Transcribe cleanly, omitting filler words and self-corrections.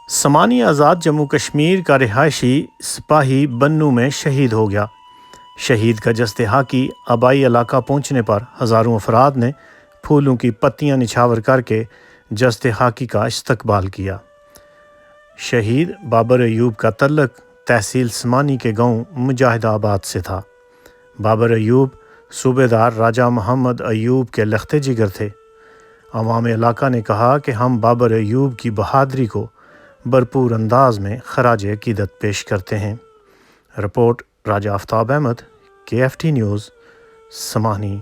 سمانی آزاد جموں کشمیر کا رہائشی سپاہی بنوں میں شہید ہو گیا۔ شہید کا جسد خاکی آبائی علاقہ پہنچنے پر ہزاروں افراد نے پھولوں کی پتیاں نچھاور کر کے جسد خاکی کا استقبال کیا۔ شہید بابر ایوب کا تعلق تحصیل سمانی کے گاؤں مجاہد آباد سے تھا۔ بابر ایوب صوبیدار راجہ محمد ایوب کے لخت جگر تھے۔ عوام علاقہ نے کہا کہ ہم بابر ایوب کی بہادری کو بھرپور انداز میں خراج عقیدت پیش کرتے ہیں۔ رپورٹ راجہ آفتاب احمد، KFT نیوز، سمانی۔